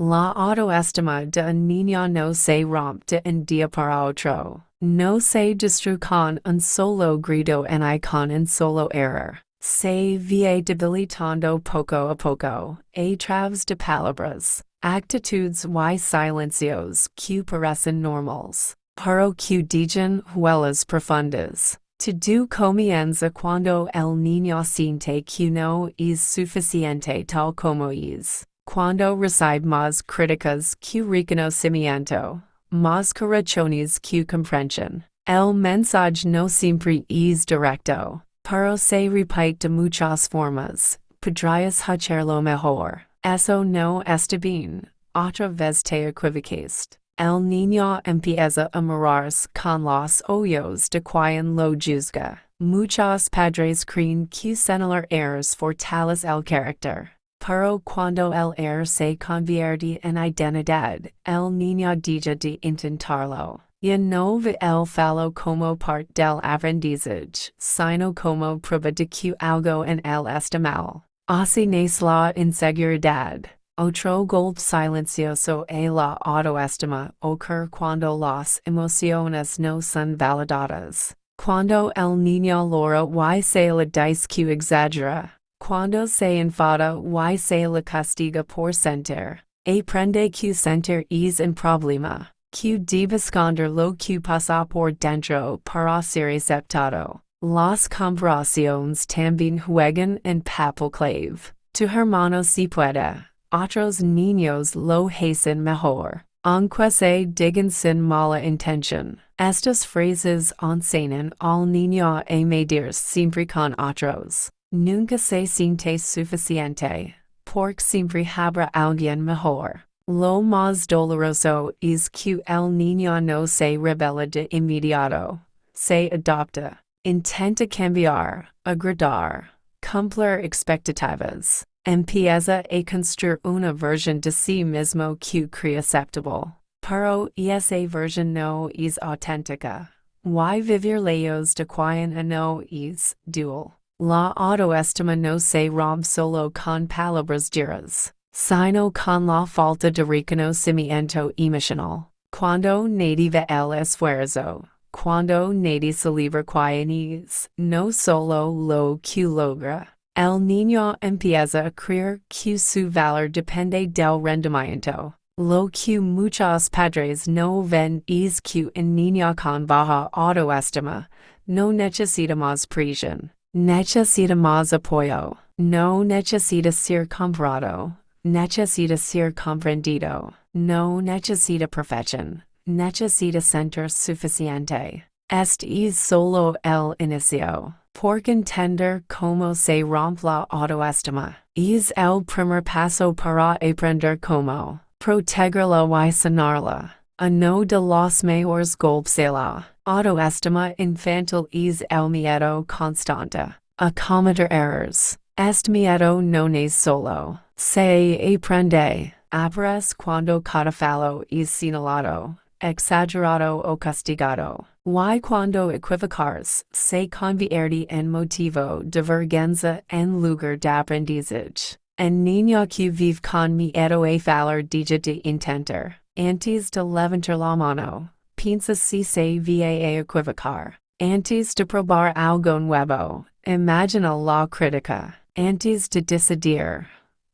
La autoestima de un niño no se rompe de un día para otro. No se destruye un solo grito ni con un solo error. Se va debilitando poco a poco, a través de palabras, actitudes y silencios que parecen normales, pero que digan huellas profundas. Todo comienza cuando el niño siente que no es suficiente tal como es. Cuando recibe más críticas que reconocimiento, más correcciones que comprensión. El mensaje no siempre es directo, pero se repite de muchas formas. Podrías hacerlo mejor. Eso no está bien. Otra vez te equivocaste. El niño empieza a mirarse con los ojos de quien lo juzga. Muchos padres creen que señalar errores fortalece el carácter. Pero cuando el error se convierte en identidad, el niño deja de intentarlo. Ya no ve el fallo como parte del aprendizaje, sino como prueba de que algo en él está mal. Así nace la inseguridad. Otro golpe silencioso a la autoestima ocurre cuando las emociones no son validadas. Cuando el niño llora y se le dice que exagera. Cuando se enfada y se le castiga por sentir. Aprende que sentir es un problema. Que debe esconder lo que pasa por dentro para ser aceptado. Las comparaciones también juegan un papel clave. Tu hermano si puede. Otros niños lo hacen mejor. Aunque se digan sin mala intención. Estas frases enseñan al niño a medir siempre con otros. Nunca se siente suficiente, porque siempre habrá alguien mejor. Lo más doloroso es que el niño no se revela de inmediato. Se adopta. Intenta cambiar, agradar, cumplir expectativas. Empieza a construir una versión de sí mismo que cree aceptable. Pero esa versión no es auténtica. Y vivir lejos de quien no es dual. La autoestima no se rompe solo con palabras duras, sino con la falta de reconocimiento emocional. Cuando nadie ve el esfuerzo, cuando nadie celebra quien es, no solo lo que logra. El niño empieza a creer que su valor depende del rendimiento. Lo que muchos padres no ven es que un niño con baja autoestima no necesita más presión. Necesita más apoyo. No necesita ser comparado. Necesita ser comprendido. No necesita perfección. Necesita sentir suficiente. Este es solo el inicio. Porque entender cómo se rompe la autoestima es el primer paso para aprender cómo protegerla y sanarla. Uno de los mejores golpes de la autoestima infantil es el miedo constante a cometer errores. Este miedo no es solo. Se aprende. Aparece cuando cada fallo es señalado, exagerado o castigado. Y cuando equivocarse se convierte en motivo de vergüenza en lugar de aprendizaje. Un niño que vive con miedo a fallar deja de intentar. Antes de levantar la mano, piensa si se va a equivocar. Antes de probar algo nuevo, imagina la crítica. Antes de decidir,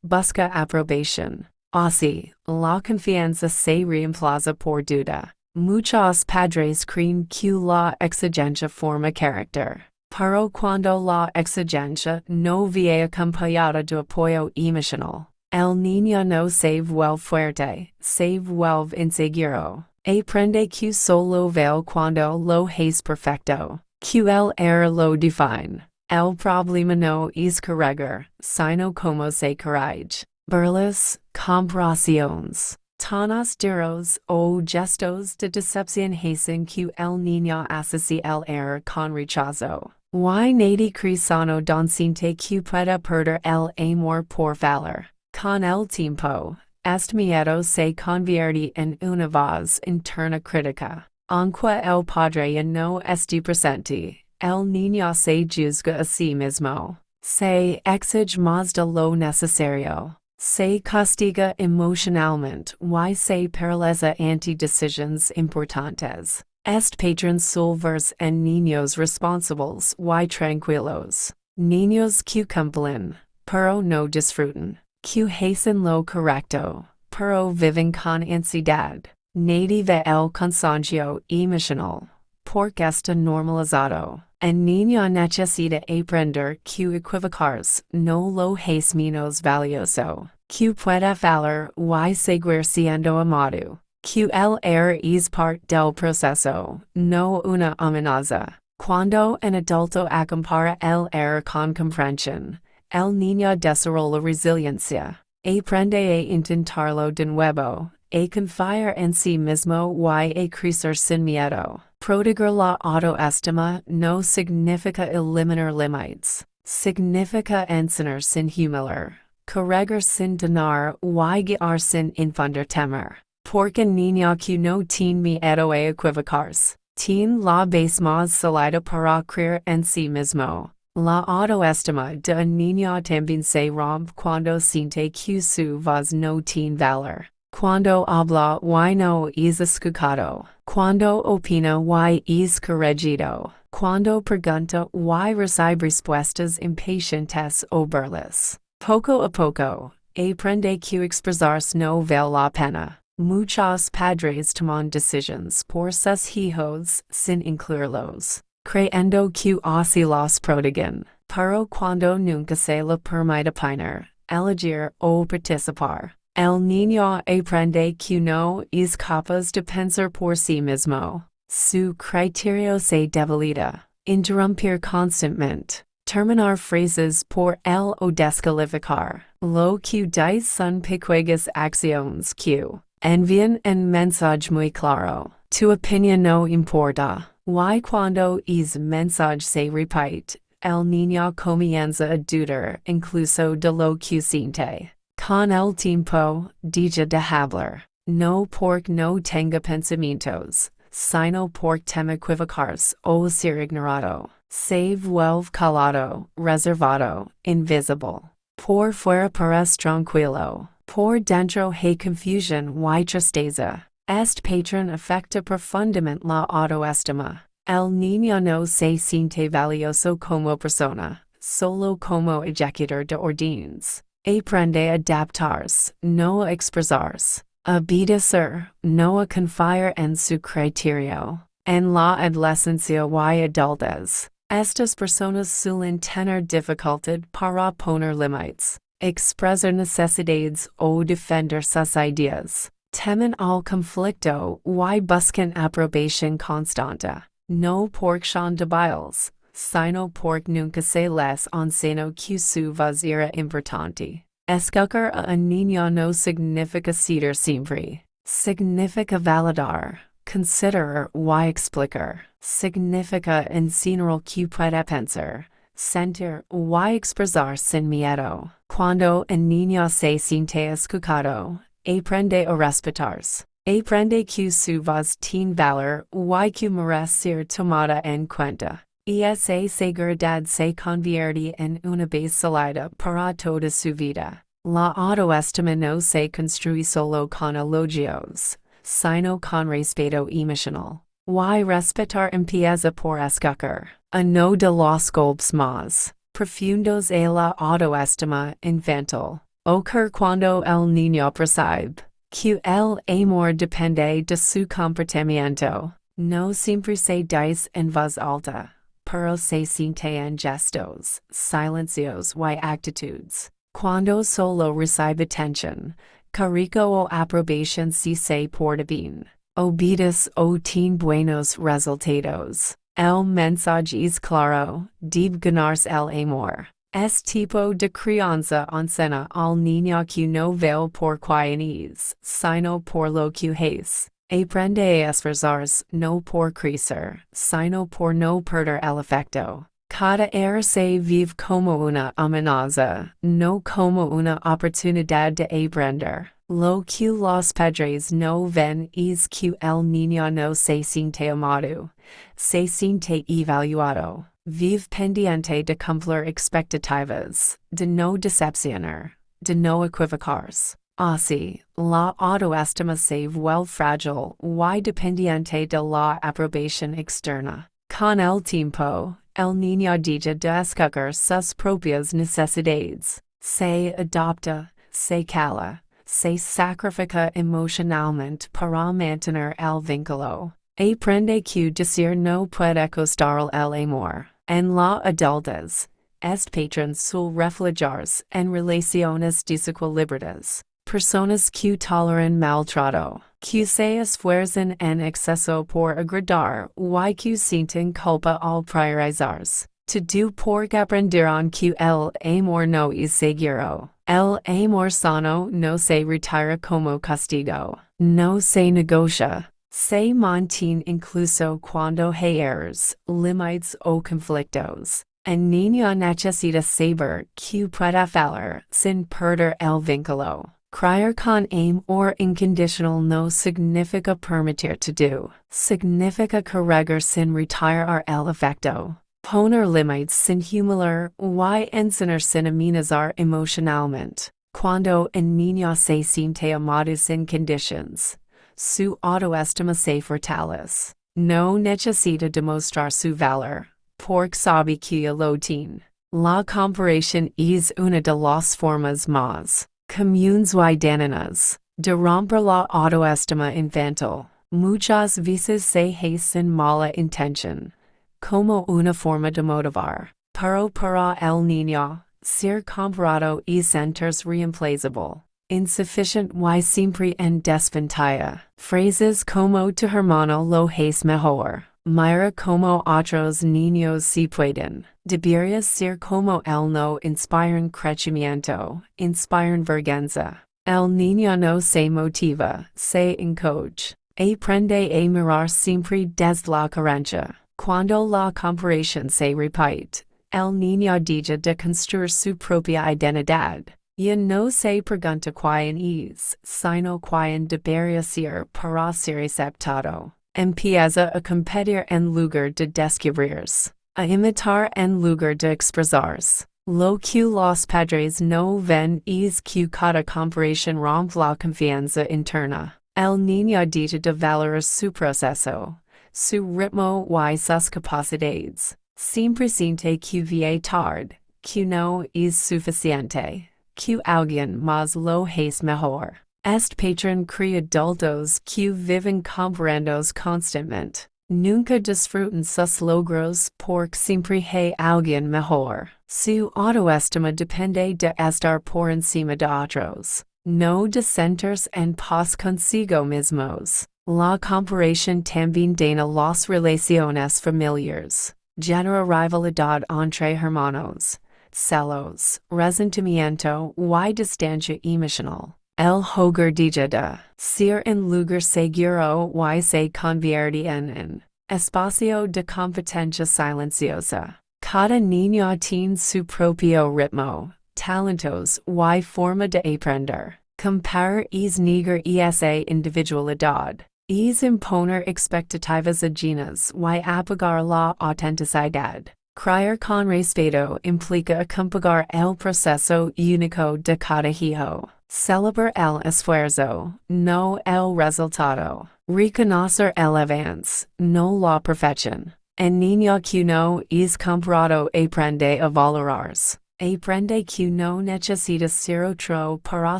busca aprobación. Así, la confianza se reemplaza por duda. Muchos padres creen que la exigencia forma carácter. Pero cuando la exigencia no viene acompañada de apoyo emocional, el niño no se vuelve fuerte, se vuelve inseguro. Aprende que solo vale cuando lo es perfecto, que el error lo define. El problema no es corregir, sino como se corrige. Burlas, comparaciones, tonos duros o gestos de decepción hacen que el niño asocie el error con rechazo. Y nadie cree sano don siente que puede perder el amor por valor. Con el tiempo, este miedo se convierte en una voz interna crítica. Aunque el padre ya no esté presente, el niño se juzga a sí mismo. Se exige más de lo necesario. Se castiga emocionalmente y se paraliza ante decisiones importantes. Este patron solvers en niños responsables y tranquilos. Niños que cumplen, pero no disfrutan. Que hacen lo correcto, pero viven con ansiedad. Native el cansancio emocional. Porque está normalizado. El niño necesita aprender que equivocarse no lo hace menos valioso. Que puede falar y seguir siendo amado. Que el error es parte del proceso, no una amenaza. Cuando un adulto acompara el error con comprensión, el niño desarrolla resiliencia. Aprende a intentarlo de nuevo, a confiar en sí mismo y a crecer sin miedo. Proteger la autoestima no significa eliminar límites. Significa enseñar sin humilar. Corregir sin dañar y guiar sin infundir temor. Porque niño que no tiene miedo a equivocarse, tiene la base más sólida para creer en sí mismo. La autoestima de un niño también se rompe cuando siente que su voz no tiene valor. Cuando habla y no es escuchado. Cuando opina y es corregido. Cuando pregunta y recibe respuestas impacientes o burlas. Poco a poco, aprende que expresarse no vale la pena. Muchos padres toman decisiones por sus hijos sin incluirlos, creyendo que así los protegen, pero cuando nunca se le permite opinar, elegir o participar, el niño aprende que no es capaz de pensar por sí mismo. Su criterio se debilita. Interrumpir constantemente. Terminar frases por el o descalificar. Lo que dice son pequeñas acciones que envían un mensaje muy claro. Tu opinión no importa. Y cuando es mensaje se repite, el niño comienza a dudar incluso de lo que siente. Con el tiempo, deja de hablar. No porque no tenga pensamientos, sino porque teme equivocarse o ser ignorado. Se vuelve callado, reservado, invisible. Por fuera parece tranquilo. Por dentro hay confusión y tristeza. Este patrón afecta profundamente la autoestima. El niño no se siente valioso como persona, solo como ejecutor de órdenes. Aprende a adaptarse, no a expresarse. A obedecer, no a confiar en su criterio. En la adolescencia y adultez, estas personas suelen tener dificultad para poner límites, expresar necesidades o defender sus ideas. Temen al conflicto y buscan aprobación constante, no porque son débiles, sino porque nunca se les enseñó que su voz era importante. Escuchar a un niño no significa ceder siempre. Significa validar, considerar y explicar. Significa enseñar que puede pensar, sentir y expresar sin miedo. Cuando un niño se siente escuchado, aprende a respetarse. Aprende que su voz tiene valor y que merece ser tomada en cuenta. Esa seguridad se convierte en una base sólida para toda su vida. La autoestima no se construye solo con elogios, sino con respeto emocional. Y respetar empieza por escuchar. Uno de los golpes más profundos a la autoestima infantil ocurre cuando el niño percibe que el amor depende de su comportamiento. No siempre se dice en voz alta, pero se siente en gestos, silencios y actitudes. Cuando solo recibe atención, cariño o aprobación si se porta bien, obedece o tiene buenos resultados. El mensaje es claro, debe ganarse el amor. Es tipo de crianza enseña al niño que no vale por quien es, sino por lo que es. Aprende a esforzarse no por crecer, sino por no perder el afecto. Cada error se vive como una amenaza, no como una oportunidad de aprender. Lo que los padres no ven es que el niño no se siente amado, se siente evaluado. Vive pendiente de cumplir expectativas, de no decepcionar. de no equivocars. Así, la autoestima se vuelve fragile y dependiente de la aprobación externa. Con el tiempo, el niño deja de escoger sus propias necesidades. Se adopta, se cala, se sacrifica emocionalmente para mantener el vínculo. Aprende que decir no puede costar el amor. En la adultez, este patrón suele refugiarse en relaciones desequilibradas. Personas que toleran maltrato, que se esfuerzan en exceso por agradar y que sienten culpa al priorizarse. Todo porque aprenderán que el amor no es seguro. El amor sano no se retira como castigo. No se negocia. Se mantiene incluso cuando hay errores, límites o conflictos. El niño necesita saber que puede fallar sin perder el vínculo. Criar con amor incondicional no significa permitir todo. Significa corregir sin retirar el afecto. Poner límites sin humillar y enseñar sin amenazar emocionalmente. Cuando el niño se siente amado sin condiciones, su autoestima se fortalece. No necesita demostrar su valor, porque sabe que lo tiene. La comparación es una de las formas más comunes y dañinas de romper la autoestima infantil. Muchas veces se hace sin mala intención, como una forma de motivar. Pero para el niño, ser comparado es sentirse reemplazable, insufficient y siempre en desventaja. Phrases como tu hermano lo hace mejor. Mira como otros niños si pueden. Deberías ser como él no inspiran crecimiento, inspiran vergüenza. El niño no se motiva, se encoge. Aprende a mirar siempre desde la carencia. Cuando la comparación se repite, el niño deja de construir su propia identidad. Ya no se pregunta quién es, sino quién debería ser para ser aceptado. Empieza a competir en lugar de descubrirse, a imitar en lugar de expresarse. Lo que los padres no ven es que cada comparación rompe la confianza interna. El niño deja de valorar su proceso, su ritmo y sus capacidades. Siempre siente que viene tarde, que no es suficiente, que alguien más lo hace mejor. Este patrón crea adultos que viven comparándose constantemente. Nunca disfrutan sus logros porque siempre hay alguien mejor. Su autoestima depende de estar por encima de otros, no de sentirse en paz consigo mismos. La comparación también daña las relaciones familiares. Genera rivalidad entre hermanos, celos, resentimiento y distancia emocional. El hogar deja de ser un lugar seguro y se convierte en un espacio de competencia silenciosa. Cada niño tiene su propio ritmo, talentos y forma de aprender. Comparar es negar esa individualidad. Es imponer expectativas ajenas y apagar la autenticidad. Criar con respeto implica acompañar el proceso único de cada hijo. Celebrar el esfuerzo, no el resultado. Reconocer el avance, no la perfección. El niño que no es comparado aprende a valorarse. Aprende que no necesita ser otro para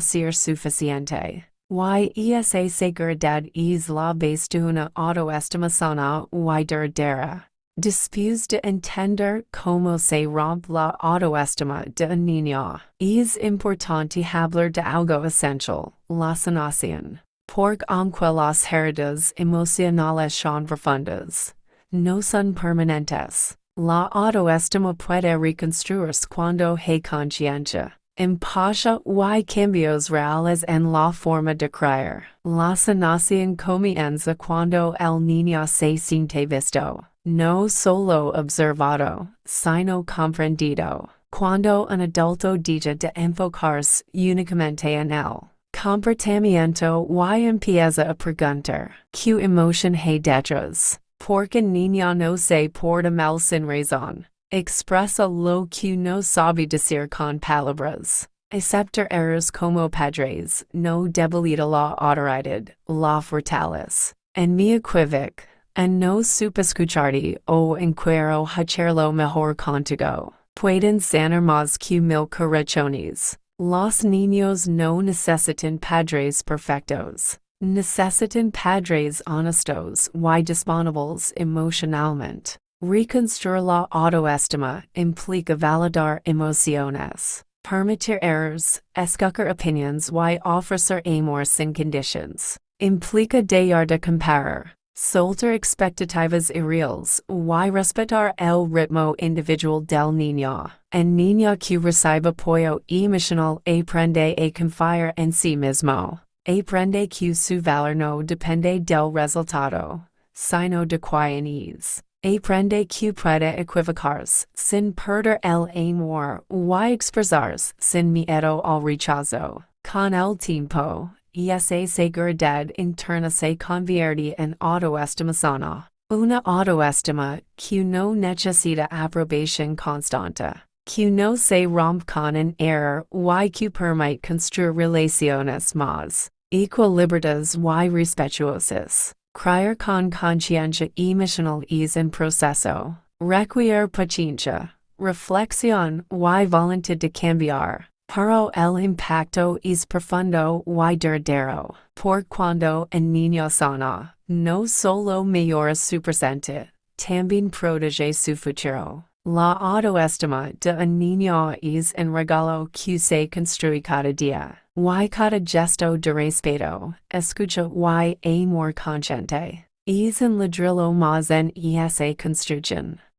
ser suficiente. Y esa seguridad es la base de una autoestima sana y duradera. Después de entender cómo se rompe la autoestima de un niño, es importante hablar de algo esencial, la sanación. Porque aunque las heridas emocionales son profundas, no son permanentes. La autoestima puede reconstruirse cuando hay conciencia, empatía y cambios reales en la forma de creer. La sanación comienza cuando el niño se siente visto, no solo observado, sino comprendido. Cuando un adulto deja de enfocarse únicamente en el comportamiento y empieza a preguntar, ¿qué emoción hay detrás? Porque el niño no se porta mal sin razón. Expresa lo que no sabe decir con palabras. Aceptar errors como padres, no debilita la autoridad, la fortalece. En mi equivoc, en no supescucharti o enquiero hacerlo mejor contigo. Pueden sanar más que mil correcciones. Los niños no necesitan padres perfectos. Necesitan padres honestos y disponibles emocionalmente. Reconstruir la autoestima implica validar emociones. Permitir errors, escuchar opinions y ofrecer amor sin conditions. Implica dejar de comparar. Soltar expectativas irreales y respetar el ritmo individual del niño. El niño que recibe apoyo emocional aprende a confiar en sí mismo. Aprende que su valor no depende del resultado, sino de quienes. Aprende que puede equivocarse sin perder el amor y expresarse sin miedo al rechazo. Con el tiempo, esa seguridad interna se convierte en autoestima sana. Una autoestima que no necesita aprobación constante. Que no se rompe con un error y que permite construir relaciones más equilibradas y respetuosas. Crear con conciencia emocional es un proceso. Requiere paciencia, reflexión y voluntad de cambiar. Pero el impacto es profundo y duradero. Por cuando el niño sana, no solo mejora su presente, también protege su futuro. La autoestima de un niño es un regalo que se construye cada día. Y cada gesto de respeto, escucha y amor consciente. Es un ladrillo más en esa construcción.